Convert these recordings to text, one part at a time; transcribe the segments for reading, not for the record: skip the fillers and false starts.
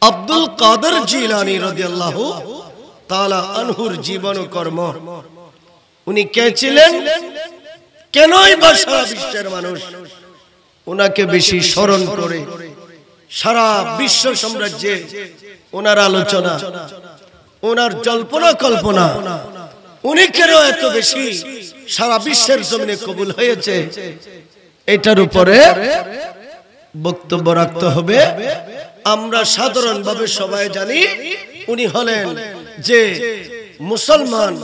আব্দুল কাদের জিলানী রাদিয়াল্লাহু তাআলা আনহুর জীবন ও কর্ম। উনি কে ছিলেন, কেনই বা সারা বিশ্বের মানুষ ওনাকে বেশি স্মরণ করে? সারা বিশ্ব সাম্রাজ্যে ওনার আলোচনা, ওনার জল্পনা কল্পনা, উনি কেন এত বেশি সারা বিশ্বের জমিনে কবুল হয়েছে, এটার উপরে বক্তব্য রাখতে হবে। আমরা সাধারণভাবে সবাই জানি উনি হলেন যে মুসলমান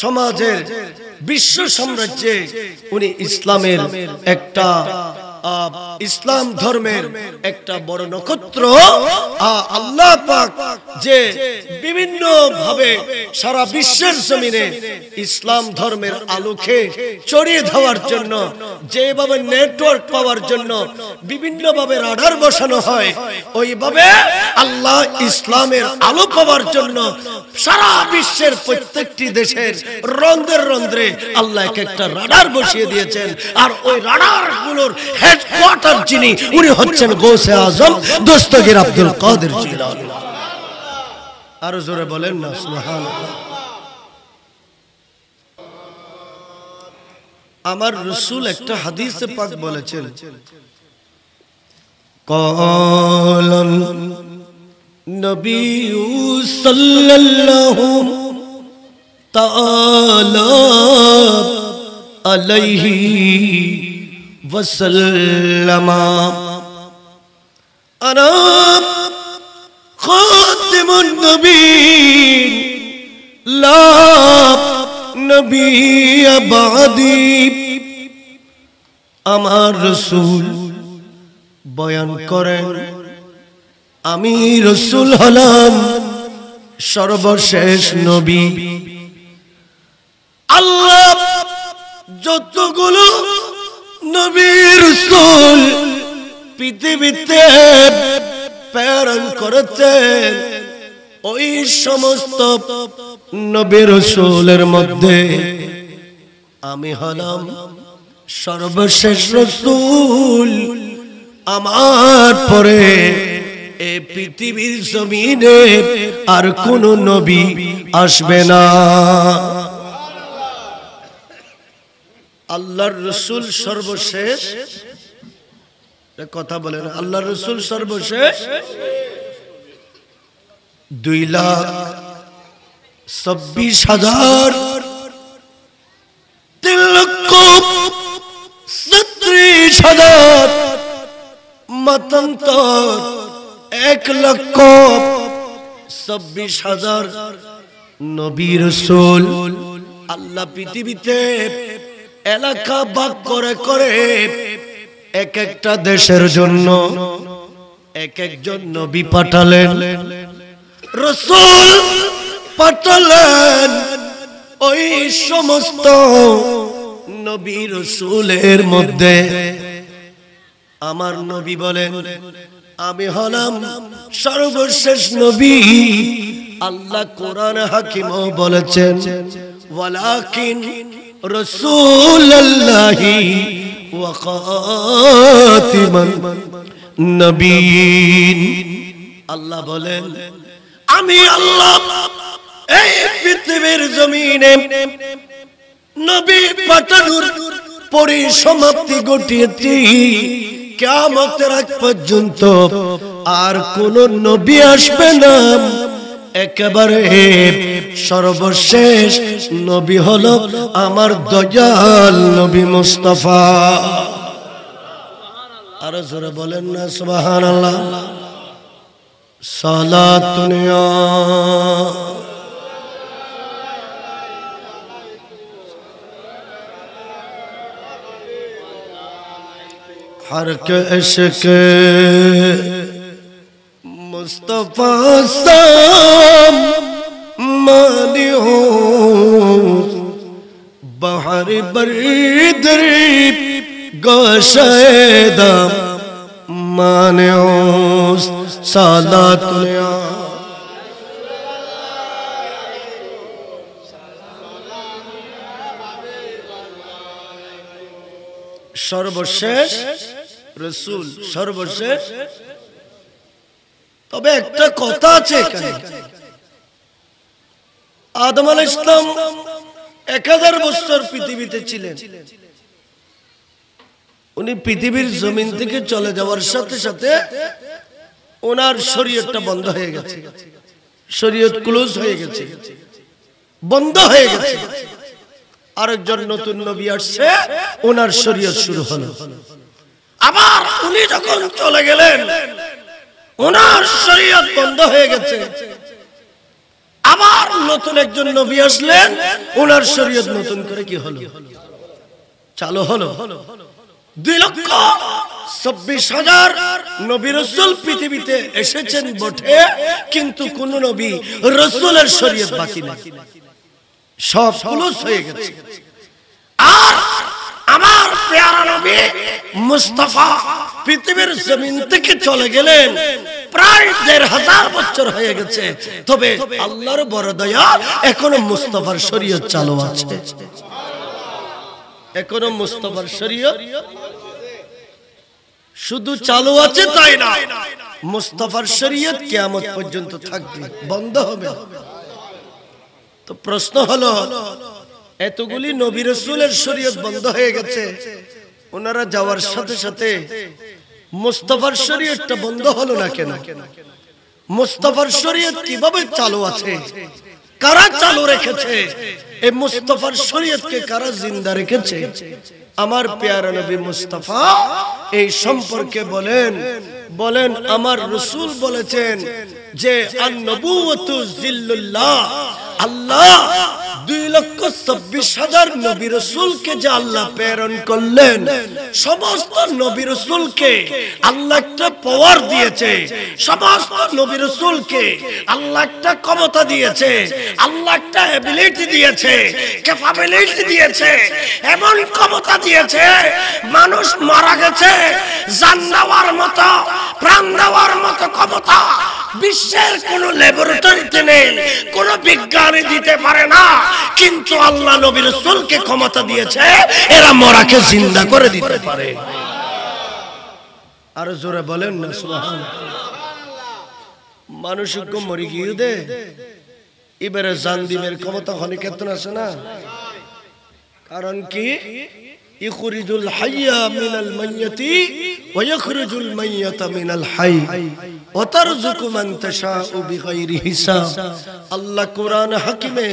সমাজের বিশ্ব সাম্রাজ্যে উনি ইসলামের একটা ইসলাম ধর্মের একটা বড় নক্ষত্র। আল্লাহ পাক যে বিভিন্ন ভাবে সারা বিশ্বের জমিনে ইসলাম ধর্মের আলোকে ছড়িয়ে দেওয়ার জন্য, যেভাবে নেটওয়ার্ক পাওয়ার জন্য বিভিন্ন ভাবে রাডার বসানো হয়, ওইভাবে আল্লাহ ইসলামের আলো পাওয়ার জন্য সারা বিশ্বের প্রত্যেকটি দেশের রন্ধ্রে রন্ধ্রে আল্লাহ একটা রাডার বসিয়ে দিয়েছেন। আর ওই রাডার গুলোর হেডকোয়ার্টার যিনি, উনি হচ্ছেন গৌসে আজম দস্তগীর আব্দুল কাদের জিলানী। আরো জোরে বলেন না সুবহানাল্লাহ। আমার রাসূল একটা হাদিসে পাক বলেছেন, ক্বালান নবী সাল্লাল্লাহু তাআলা আলাইহি ওয়াসাল্লাম, আনা খাতিমুন নবীয়্যিন লা নবিয়্য বা'দি। আমার রাসূল বয়ান করেন, আমি রাসূল হলাম সর্বশেষ নবী। আল্লাহ যতগুলো নবী রাসূল পৃথিবীতে প্রেরণ করেছেন, ওই সমস্ত নবী রাসূলের মধ্যে আমি হলাম সর্বশেষ রাসূল। আমার পরে এই পৃথিবীর জমিনে আর কোন নবী আসবে না। আল্লাহর রাসূল সর্বশেষ, কথা বলেন, আল্লাহর রাসূল সর্বশেষ। 2,26,000 3,36,000 মতান্তর 1,26,000 নবী রাসূল আল্লাহ পৃথিবীতে এলাকা ভাগ করে করে এক একটা দেশের জন্য এক একজন নবী পাঠালেন, রাসূল পাঠালেন। ওই সমস্ত নবী রাসূলের মধ্যে আমার নবী বলেন, আমি হলাম সর্বশেষ নবী। আল্লাহ কোরআন হাকিমও বলেছেন, ওয়ালাকিন রাসূলুল্লাহি ওয়া খাতিমান নবিয়্যিন। আল্লাহ বলেন, আমি আল্লাহ এই পৃথিবীর জমিনে নবী পাঠানোর পরিসমাপ্তি ঘটিয়েছি। কিয়ামতের আগ পর্যন্ত আর কোন নবী আসবে না। একেবারে সর্বশেষ নবী হলো আমার দয়াল নবী মুস্তাফা। আরো জোরে বলেন না সুবহানাল্লাহ। সালাতুন हर के इश्क मुस्तफा साम मानी हो बहर बरदर गोशैदा माने हो सालातुनिया। সর্বশেষ রাসূল, সর্বশেষ তবে একটা কথা আছে এখানে, আদম আলাইহিস সালাম 1000 বছর পৃথিবীতে ছিলেন। উনি পৃথিবীর জমিন থেকে চলে যাওয়ার সাথে সাথে ওনার শরীয়তটা বন্ধ হয়ে গেছে, শরীয়ত ক্লোজ হয়ে গেছে, বন্ধ হয়ে গেছে। আরেকজন নতুন নবী আসছে, ওনার শরীয়ত শুরু হলো। আবার উনি যখন চলে গেলেন, ওনার শরীয়ত বন্ধ হয়ে গেছে। আবার নতুন একজন নবী আসলেন, ওনার শরীয়ত নতুন করে কি হলো? চালু হলো। 2,26,000 নবী রাসূল পৃথিবীতে এসেছেন বটে, কিন্তু কোন নবী রাসূলের শরীয়ত বাকি নেই, সব ক্লোজ হয়ে গেছে। আর আমার প্যারা নবী মুস্তাফা পৃথিবীর জমিন থেকে চলে গেলেন, প্রায় 1,500 বছর হয়ে গেছে। তবে আল্লাহর বড় দয়া, এখনো মুস্তাফার শরীয়ত চালু আছে, এখনো মুস্তাফার শরীয়ত শুধু চালু আছে তাই না, মুস্তাফার শরীয়ত কিয়ামত পর্যন্ত থাকবে, বন্ধ হবে না। তো প্রশ্ন হলো, এতগুলি নবী রাসূলের শরীয়ত বন্ধ হয়ে গেছে, ওনারা যাওয়ার সাথে সাথে মুস্তাফার শরীয়তটা বন্ধ হলো না কেন? মুস্তাফার শরীয়ত কিভাবে চালু আছে? কারা চালু রেখেছে? এই মুস্তাফার শরীয়তকে কারা জিন্দা রেখেছে? আমার প্যারা নবী মুস্তাফা এই সম্পর্কে বলেন আমার রাসূল বলেছেন যে আন-নবুওয়াতু জিল্লুল্লাহ, আল্লাহ 2,26,000 নবী রাসূলকে যে আল্লাহ প্রেরণ করলেন, সমস্ত নবী রাসূলকে আল্লাহ একটা পাওয়ার দিয়েছে, সমস্ত নবী রাসূলকে আল্লাহ একটা ক্ষমতা দিয়েছে, আল্লাহ একটা এবিলিটি দিয়েছে, ক্যাপাবিলিটি দিয়েছে, এমন ক্ষমতা দিয়েছে, মানুষ মারা গেছে, জান দেওয়ার মতো, প্রাণ দেওয়ার মতো ক্ষমতা বিশ্বের কোন ল্যাবরেটরিতে নেই, কোন বিজ্ঞানী দিতে পারে না। কিন্তু আল্লাহ নবী রাসূলকে ক্ষমতা দিয়েছে, এরা মরাকে জিন্দা করে দিতে পারে। আর জোরে বলেন না সুবহানাল্লাহ। মানুষকে মরি গিয়ে দে, এবারে জান দিবের ক্ষমতা হলে কেতন আছে না? কারণ কি, ইখরিজুল হাইয়া মিনাল মাইয়াতি ওয়া ইখরিজুল মাইয়াতা মিনাল হাই ওয়া তারযুকু মান তাশাউ বিগাইরি হিসাব। আল্লাহ কোরআন হাকিমে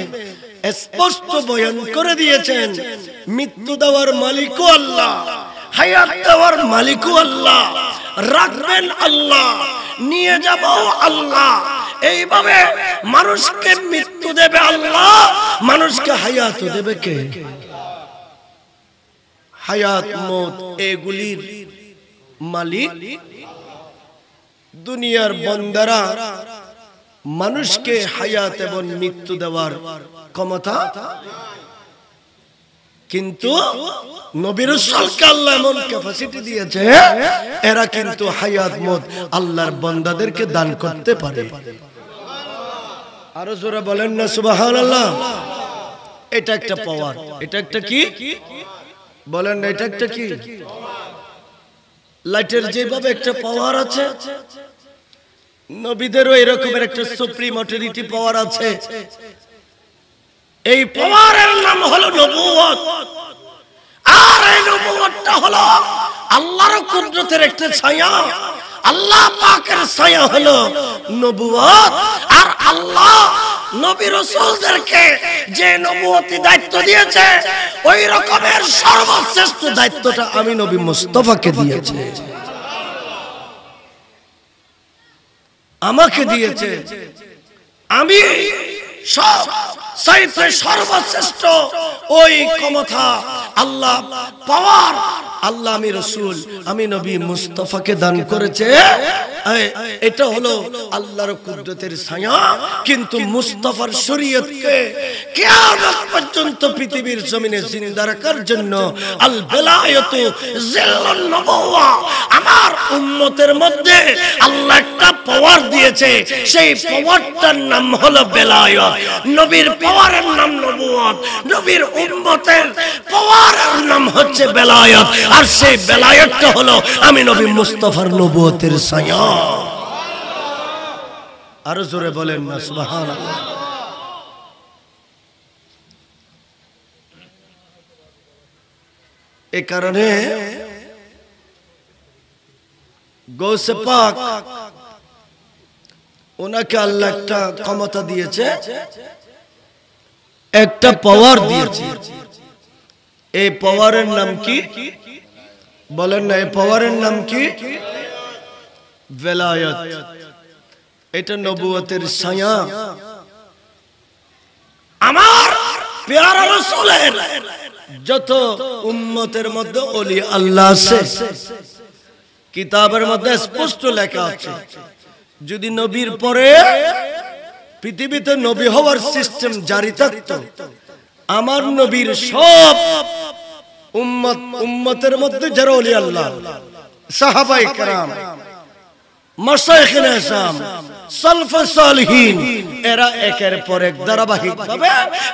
স্পষ্ট বয়ান করে দিয়েছেন, মৃত্যু দেওয়ার মালিকও আল্লাহ, হায়াত দেওয়ার মালিকও আল্লাহ, রাখবেন আল্লাহ, নিয়ে যাব আল্লাহ। এইভাবে মানুষকে মৃত্যু দেবে আল্লাহ, মানুষকে হায়াত দেবে কে? হায়াত মত এগুলির মালিক দুনিয়ার বান্দারা মানুষকে হায়াত এবং মৃত্যু দেওয়ার ক্ষমতা, কিন্তু নবী রাসূলকে আল্লাহ এমন ক্যাপাসিটি দিয়েছে, এরা কিন্তু হায়াত মত আল্লাহর বান্দাদেরকে দান করতে পারে। আরো জোরে বলেন না সুবহানাল্লাহ। এটা একটা পাওয়ার, এটা একটা কি বলেন না, এটা একটা কি? লাইটের যেভাবে একটা পাওয়ার আছে, নবীদেরও এরকমের একটা সুপ্রিম অথরিটি পাওয়ার আছে। এই পাওয়ারের নাম হলো নবুয়ত। আর এই নবুয়তটা হলো আল্লাহর কুদরতের একটা ছায়া, আল্লাহ পাকের ছায়া হলো নবুয়ত। আর আল্লাহ নবী রাসূলদেরকে যে নবুয়তি দায়িত্ব দিয়েছে, ওই রকমের সর্বশ্রেষ্ঠ দায়িত্বটা আমি নবী মুস্তাফাকে দিয়েছে, আমাকে দিয়েছে। আমি সর্বশ্রেষ্ঠ ওই ক্ষমতা আল্লাহ পাওয়ার আল্লাহ আমি রাসূল, আমি নবী মুস্তাফাকে দান করেছে। এটা হলো আল্লাহর কুদরতের ছায়া। কিন্তু মুস্তাফার শরীয়তকে কিয়ামত পর্যন্ত পৃথিবীর জমিনে জিন্দা রাখার জন্য আল বেলায়াতু জিল্লুন নবুওয়া, আমার উম্মতের মধ্যে আল্লাহ একটা পাওয়ার দিয়েছে, সেই পাওয়ারটার নাম হলো বেলায়াত। নবীর পাওয়ারের নাম নবুয়ত, নবীর উম্মতের পাওয়ারের নাম হচ্ছে বেলায়াত। আর সেই বেলায়াতটা হলো আমি নবী মুস্তাফার নবুয়তের ছায়া। আরো জোরে বলেন না সুবহানাল্লাহ। এই কারণে গৌসে পাক ওনাকে আল্লাহ একটা ক্ষমতা দিয়েছে, একটা পাওয়ার দিয়েছে। এই পাওয়ারের নাম কি বলেন না? এই পাওয়ারের নাম কি? ভেলায়েত। এটা নবুয়তের ছায়া। আমার প্যারা রাসূলের যত উম্মতের মধ্যে ওলি আল্লাহ আছে, কিতাবের মধ্যে স্পষ্ট লেখা আছে, যদি নবীর পরে পৃথিবীতে নবী হওয়ার সিস্টেম জারি থাকতো, আমার নবীর সব উম্মতের মধ্যে যারা ওলি আল্লাহ, সাহাবায়ে কেরাম, মাশায়েখে আযম, সালফে সালিহিন, এরা একের পর এক ধারাবাহিকভাবে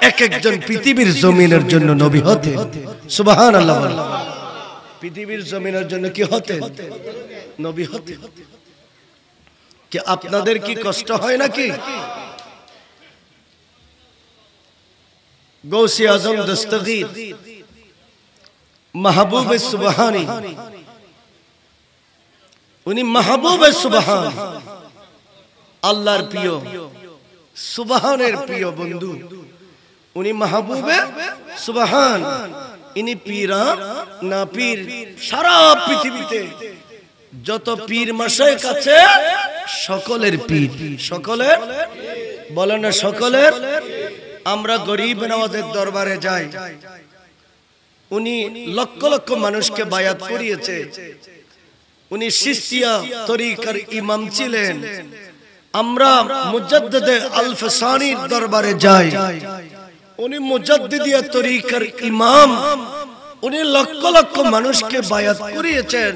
এক একজন পৃথিবীর জমিনের জন্য নবী হতেন। সুবহানাল্লাহ। পৃথিবীর জমিনের জন্য কি হতেন? নবী হতেন। কি আপনাদের কি কষ্ট হয় নাকি? গৌসে আজম দস্তগীর মাহবুবে সুবহানী, উনি মাহবুবে সুবহান, আল্লাহর প্রিয়, সুবহানের প্রিয় বন্ধু। উনি মাহবুবে সুবহান, ইনি পীরা না পীর। সারা পৃথিবীতে যত পীর মাশায়েখ আছে সকলের পীর, সকলের বলেন না সকলের। আমরা গরিব নওয়াজের দরবারে যাই, উনি লক্ষ লক্ষ মানুষকে বায়াত করিয়েছে। উনি চিশতিয়া তরিকার ইমাম ছিলেন। আমরা মুজাদ্দিদে আল ফাসানির দরবারে যাই, উনি মুজাদ্দিদিয়া তরিকার ইমাম। উনি লক্ষ লক্ষ মানুষকে বায়াত করিয়েছেন।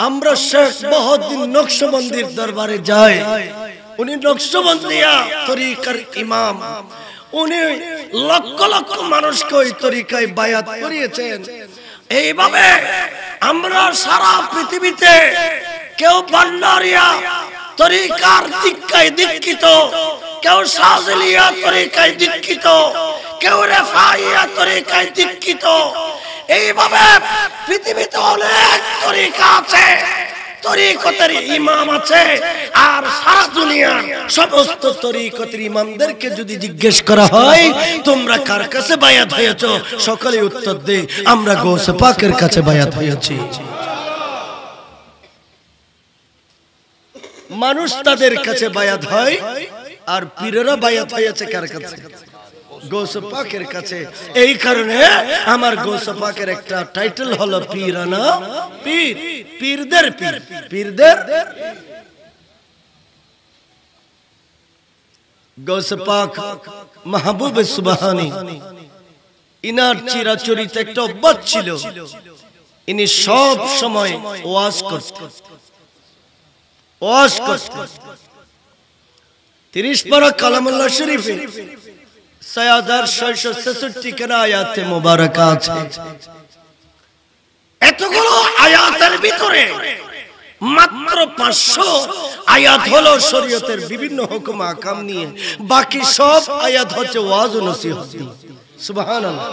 আমরা শেখ বহাউদ্দিন নকশবন্দির দরবারে যাই, উনি নকশবন্দিয়া তরিকার ইমাম। উনি লক্ষ লক্ষ মানুষকে ওই তরিকায় বায়াত করিয়েছেন। এইভাবে আমরা সারা পৃথিবীতে কেউ ভান্ডারিয়া তরিকার দীক্ষায় দীক্ষিত, কেউ শাযিলিয়া তরিকায় দীক্ষিত, কেউ রেফাইয়া তরিকায় দীক্ষিত। এইভাবে পৃথিবীতে অনেক তরিকা আছে, তরিকতের ইমাম আছে। আর সারা দুনিয়ার সমস্ত তরিকতের ইমামদেরকে যদি জিজ্ঞেস করা হয় তোমরা কার কাছে বায়াত হয়েছো, সকলে উত্তর দেয় আমরা গৌসে পাকের কাছে বায়াত হয়েছি। মানুষ তাদের কাছে বায়াত হয়, আর পীরেরা বায়াত হয়েছে কার কাছে? গৌসে পাকের কাছে। এই কারণে আমার গৌসে পাকের একটা টাইটেল হলো পীরানা পীর, পীরদের পীর, পীরদের। গৌসে পাক মাহবুবে সুবহানী, ইনার চিরাচরিত একটা অভ্যাস ছিল, ইনি সব সময় ওয়াজ করতেন। ওয়াজ করতেন 30 পারা কালামুল্লাহ শরীফে 6666 খানা আয়াতে মুবারাকা আছে। এতগুলো আয়াতের ভিতরে মাত্র 500 আয়াত হলো শরীয়তের বিভিন্ন হুকুম আহকাম নিয়ে, বাকি সব আয়াত হচ্ছে ওয়াজ ও নসিহত। সুবহানাল্লাহ।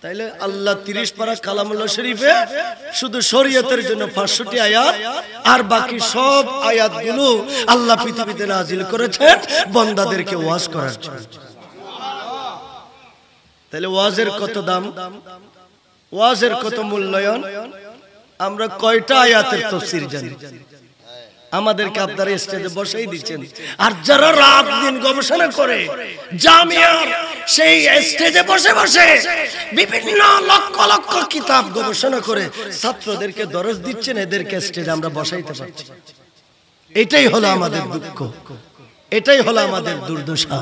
তাইলে আল্লাহ 30 পারা কালামুল্লাহ শরীফে শুধু শরীয়তের জন্য 500টি আয়াত, আর বাকি সব আয়াতগুলো আল্লাহ পৃথিবীতে নাজিল করেছেন বান্দাদেরকে ওয়াজ করার জন্য। তাহলে ওয়াজের কত দাম, ওয়াজের কত মূল্যায়ন। আমরা কয়টা আয়াতের তাফসীর জানি? আমাদেরকে আপনারা স্টেজে বসেই দিচ্ছেন। আর যারা রাত দিন গবেষণা করে জামিয়ার সেই স্টেজে বসে বসে বিভিন্ন লক্ষ লক্ষ কিতাব গবেষণা করে ছাত্রদেরকে দরস দিচ্ছেন, এদেরকে স্টেজে আমরা বসাইতে পারছি। এটাই হলো আমাদের দুঃখ, এটাই হলো আমাদের দুর্দশা।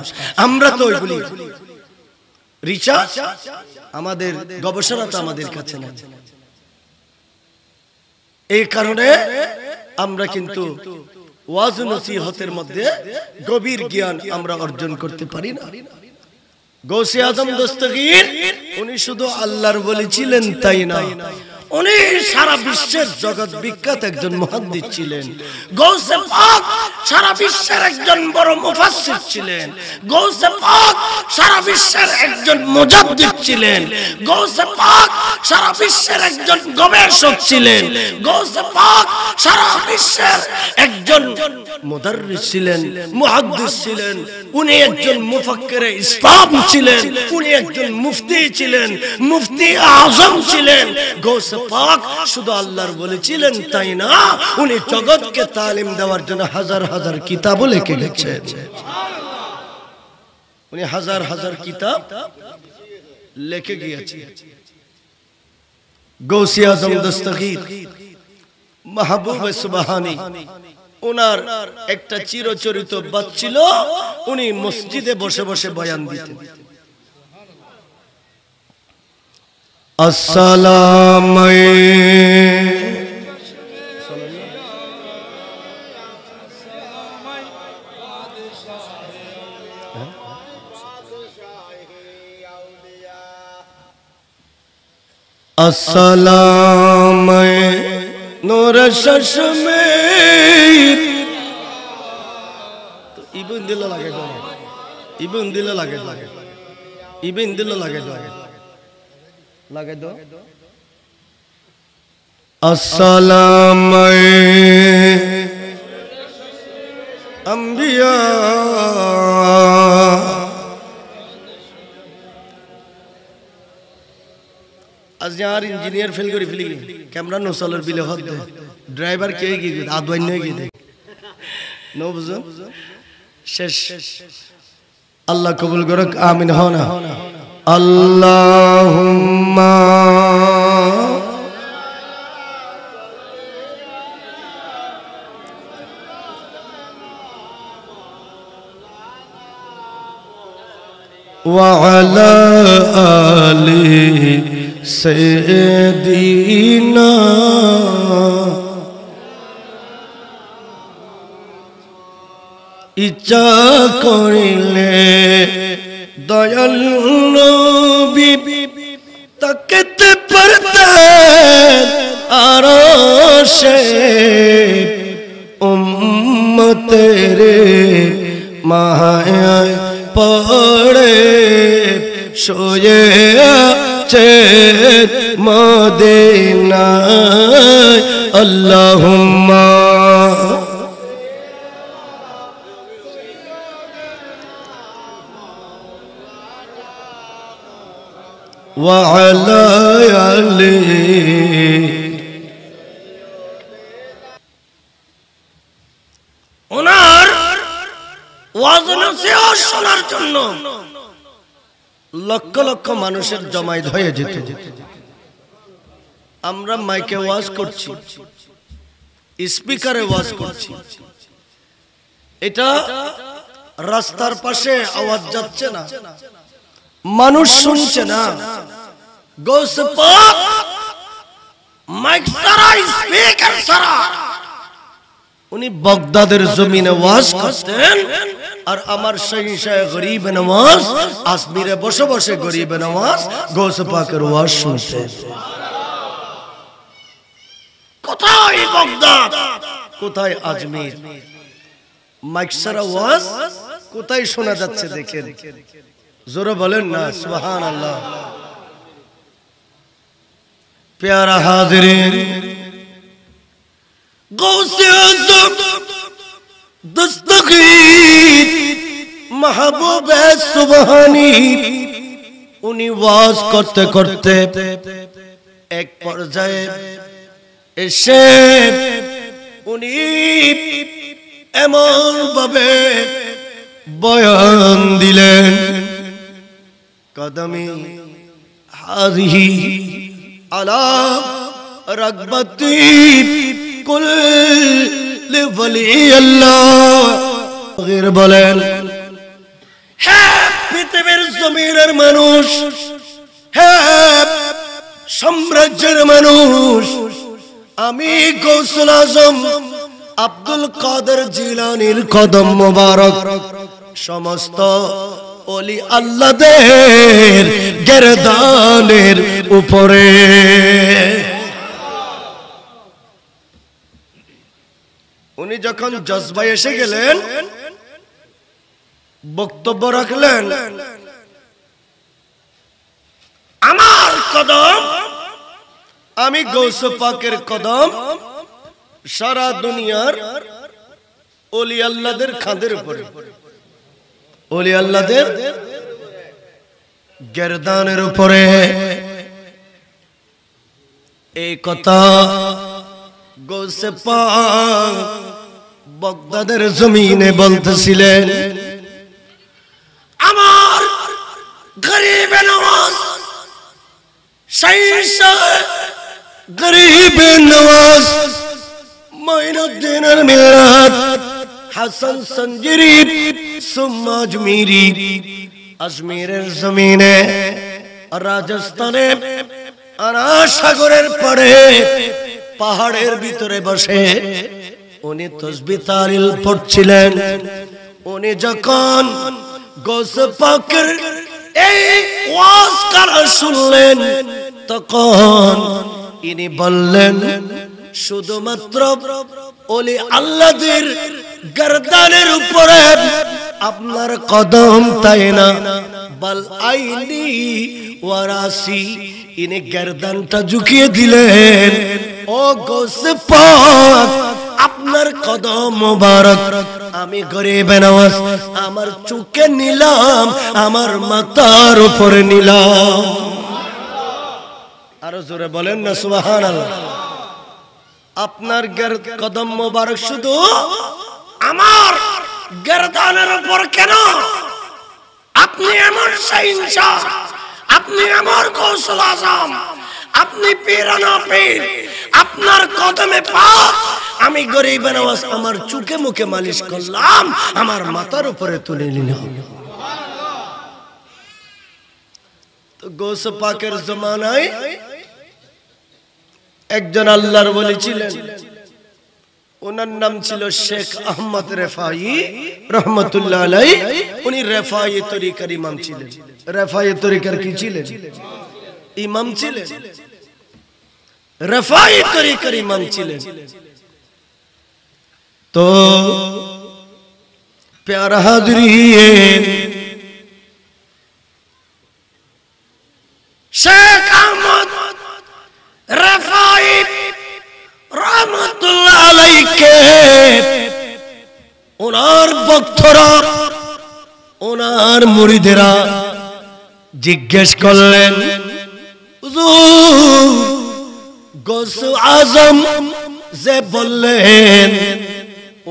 আমরা তো ওইগুলি রিসার্চ, আমাদের গবেষণা তো আমাদের কাছে নাই। এই কারণে আমরা কিন্তু ওয়াজ নসিহতের মধ্যে গভীর জ্ঞান আমরা অর্জন করতে পারি না। গৌসে আজম দস্তগীর উনি শুধু আল্লাহর ওলি ছিলেন তাই না, উনি সারা বিশ্বের জগৎ বিখ্যাত একজন মুহাদ্দিস ছিলেন। গৌসে পাক সারা বিশ্বের একজন বড় মুফাসসির ছিলেন। গৌসে পাক সারা বিশ্বের একজন মুজাদ্দিদ ছিলেন। গৌসে পাক সারা বিশ্বের একজন গবেষক ছিলেন। গৌসে পাক সারা বিশ্বের একজন মুদাররিস ছিলেন, মুহাদ্দিস ছিলেন। উনি একজন মুফাক্কিরে ইসলাম ছিলেন। উনি একজন মুফতি ছিলেন, মুফতি আজম ছিলেন। গৌসে পাক শুধু আল্লাহর বলেছিলেন তাই না, উনি জগৎকে তালিম দেওয়ার জন্য হাজার হাজার কিতাবও লিখে গেছেন। উনি হাজার হাজার কিতাব লিখে গিয়েছেন। গৌসে আজম দস্তগীর মাহবুব সুবহানী, ওনার একটা চিরচরিত বাত ছিল, উনি মসজিদে বসে বসে বয়ান দিতেন। আসসালামু আসসালামু নূর চশমে তো ইবন দিল লাগে গো, ইবন দিল লাগে লাগে, ইবন দিল লাগে লাগে লাগে দো। আসসালামু আম্বিয়া আজ यार इंजीनियर फेल करी फेली कैमरा नो सोलर बिले हद ड्राइवर के की आदवाइन नहीं की नो बुझो शेष अल्लाह कबूल करक आमीन होना अल्लाहुम्मा व अला आली सैयदीना इच्छा करिले दयाल नबी तकते परतेन आरशे उम्मतेरे माया पड़े सोये मदीना अल्लाहुम्मा व अला आली ওনার ওয়াজনা সেও শোনার জন্য লক্ষ লক্ষ মানুষের জমায়েত হয়ে যেত। আমরা মাইকে ওয়াজ করছি, স্পিকারে ওয়াজ করছি, এটা রাস্তার পাশে আওয়াজ যাচ্ছে না, মানুষ শুনছে না। গৌসে পাক মাইক ছাড়া, স্পিকার ছাড়া উনি বাগদাদের জমিনে ওয়াজ করতেন। আর আমার শাহী শাহ গরিব নওয়াজ আজমিরে বসে বসে গরিব নওয়াজ গৌসে পাকের ওয়াজ শুনতেন। কোথায় বাগদাদ, কোথায় আজমির, মাইক ছাড়া ওয়াজ কোথায় শোনা যাচ্ছে দেখেন, জোরে বলেন না সুবহানাল্লাহ। প্যারা হাজিরিন, গৌসে আজম দস্তগীর মাহবুব সুবহানী উনি ওয়াজ করতে করতে এক পর্যায়ে এসে উনি এমন ভাবে বয়ান দিলেন, কদমি হাযিহি আলা রাগবাতি কুল লিওয়ালি আল্লাহ। গির বলেন, হে পৃথিবীর জমিনের মানুষ, হে সাম্রাজ্যের মানুষ, আমি গৌসুল আজম আব্দুল কাদের জিলানীর কদম মোবারক সমস্ত ওলি আল্লাহদের গেরদানের উপরে উনি যখন জজবায় এসে গেলেন, বক্তব্য রাখলেন, আমার কদম, আমি গৌস পাকের কদম সারা দুনিয়ার ওলি আল্লাহদের খাদের উপরে, ওলি আল্লাহদের গেরদানের উপরে। এই কথা গৌসে পাক বাগদাদের জমিনে বলতেছিলেন। আমার গরিবে নওয়াজ, গরিবে নওয়াজ মাইনুদ্দিনের মিল্লাত হাসান সঞ্জিরি সুম্মা আজমিরি, আজমিরের জমিনে রাজস্থানে আনা সাগরের পাড়ে পাহাড়ের ভিতরে বসে উনি তাসবিহ তাহলিল পড়ছিলেন। উনি যখন গৌস পাকের এই ওয়াজ করা শুনলেন, তখন ইনি বললেন, শুধুমাত্র ওলি আল্লাহদের গর্দানের উপরে আপনার কদম, তাই না, বল আইনি ওয়ারাসি, ইনি গর্দানটা ঝুঁকিয়ে দিলেন। ও গৌস পাক, আপনার কদম মোবারক আমি গরিবে নওয়াজ আমার চুকে নিলাম, আমার মাথার উপরে নিলাম। আরো জোরে বলেন না সুবহানাল্লাহ। আপনার কদম মোবারক শুধু আমার গর্দানের উপর কেন, আপনি এমন শাহিনশাহ, আপনি আমার গৌসুল আজম, আপনি পীরানা পীর, আপনার কদমে পাক আমি গরিবে নওয়াজ আমার চুকে মুখে মালিশ করলাম, আমার মাথার উপরে তুলে নিলাম। তো গৌস পাকের জমানায় একজন আল্লাহর ওলি ছিলেন, ওনার নাম ছিল শেখ আহমদ রেফাই রহমতুল্লাহ আলাইহি। উনি রেফাই তরিকার ইমাম ছিলেন। রেফাই তরিকার কি ছিলেন? ইমাম ছিলেন। রেফাই তরিকার ইমাম ছিলেন। তো প্যারা হাজরিন, শেখ আহমদ রেফাই রহমতুল্লাহ আলাইহিকে ওনার ভক্তরা, ওনার মুরিদেরা জিজ্ঞেস করলেন, হুজুর গৌস আজম যে বললেন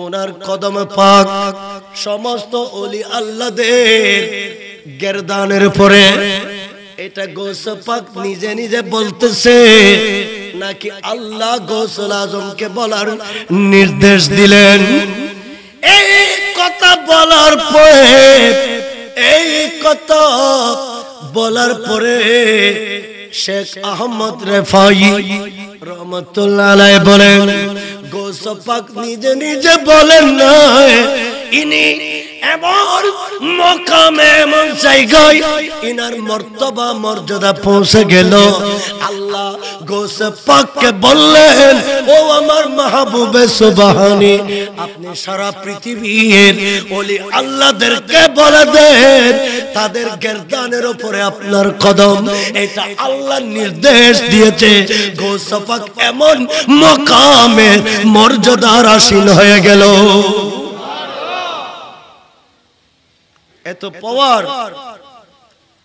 ওনার কদম পাক সমস্ত ওলি আল্লাহদের গেরদানের উপরে, এটা গৌস পাক নিজে নিজে বলতেছে নাকি আল্লাহ গৌসুল আজমকে বলার নির্দেশ দিলেন? এই কথা বলার পরে, এই কথা বলার পরে শেখ আহমদ রেফাই রহমতুল্লাহ আলাইহি বলেন, গৌস পাক নিজে নিজে বলেন না, ইনি এমন মকামে, এমন জায়গায় ইনার মর্তবা মর্যাদা পৌঁছে গেল, আল্লাহ গৌস পাককে বললেন, ও আমার মাহবুবে সুবহানী, আপনি সারা পৃথিবীর ওলি আল্লাহদেরকে বলে দেন তাদের গেরদানের উপরে আপনার কদম, এটা আল্লাহ নির্দেশ দিয়েছে। গৌস পাক এমন মকামে মর্যাদার আসীন হয়ে গেল। এত পাওয়ার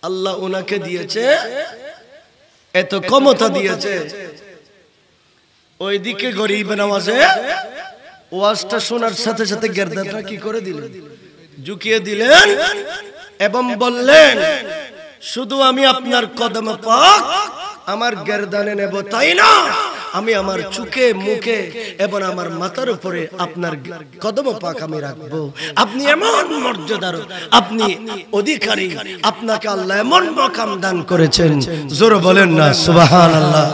আল্লাহ ওনাকে দিয়েছে, এত ক্ষমতা দিয়েছে। ওইদিকে গরিব নওয়াজে ওয়াজটা শোনার সাথে সাথে গেরদানটা কি করে দিলেন, ঝুঁকিয়ে দিলেন এবং বললেন, শুধু আমি আপনার কদম পাক আমার গেরদানে নেব তাই না, আমি আমার চুকে মুখে এবং আমার মাথার উপরে আপনার কদম পাক আমি রাখবো। আপনি এমন মর্যাদার, আপনি অধিকারী, আপনাকে আল্লাহ এমন মাকাম দান করেছেন, জোরে বলেন না সুবহানাল্লাহ।